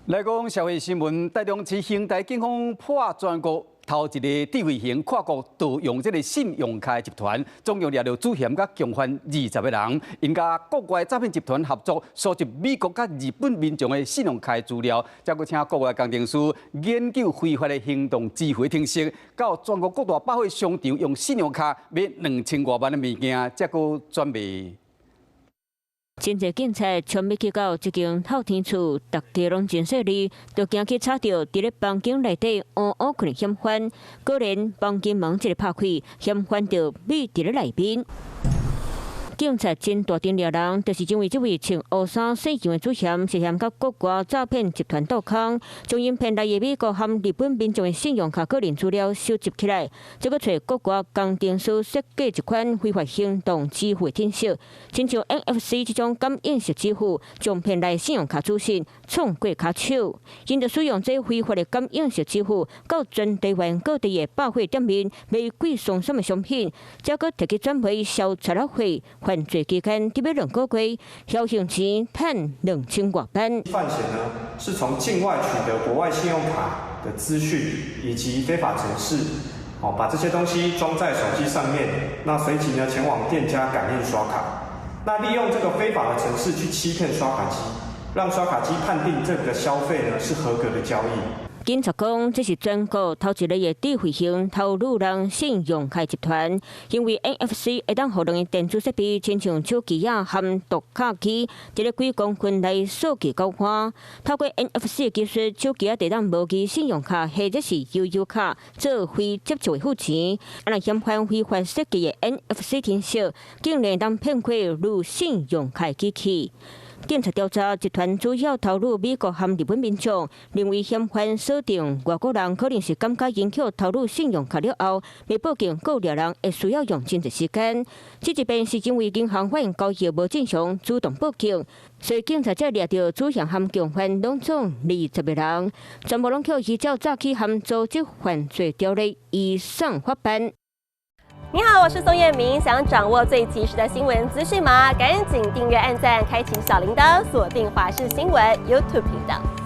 来讲社会新闻，台中市兴台警方破全国头一个智慧型跨国盗用这个信用卡集团，总共抓到主嫌甲共犯20个人，因甲国外诈骗集团合作，收集美国甲日本民众的信用卡资料，再搁请国外工程师研究非法的行动智慧程式，到全国各大百货商场用信用卡买2000多万的物件，再搁转卖。 真侪警察全要去到这间透天厝，大家拢真细腻，就惊去查到伫咧房间内底乌乌困险犯，果然房间门一个拍开，险犯就匿伫咧内面。 警察真大阵抓人，就是因为这位穿乌衫洗钱的主嫌，涉嫌甲国外诈骗集团斗空，将因骗来的美国和日本民众的信用卡个人资料收集起来，再搁找国外工程师设计一款非法行动支付程式，亲像 NFC 这种感应式支付，将骗来信用卡资讯冲过卡手。因着使用这非法的感应式支付，到全台湾各地的百货店面买贵松散的商品，再搁摕去转卖销查拉费。 犯罪期间只要2个月，侥幸钱判2000多万。犯嫌呢是从境外取得国外信用卡的资讯以及非法程式，把这些东西装在手机上面，那随即呢前往店家感应刷卡，那利用这个非法的程式去欺骗刷卡机，让刷卡机判定这个消费呢是合格的交易。 警察讲，这是全国头一个的智慧型偷路人信用卡集团，因为 NFC 会当互人的电子设备，亲像手机啊和读卡机，一个几公分内数据交换。透过 NFC 的技术，手机啊会当模拟信用卡或者是悠游卡做非接触的付钱。啊，若嫌犯非法设计的 NFC 程式，竟然当骗过入信用卡机器。 警察调查集团主要投入美国和日本民众，认为嫌犯锁定外国人可能是感觉引诱投入信用卡了后，未报警告掠人会需要用真侪时间。这一边是因为银行发现交易无正常，主动报警，所以警察才抓到主嫌和共犯拢总20个人，全部拢扣依照诈欺和组织犯罪条例移送法办。 你好，我是宋彦明。想掌握最及时的新闻资讯吗？赶紧订阅、按赞、开启小铃铛，锁定华视新闻 YouTube 频道。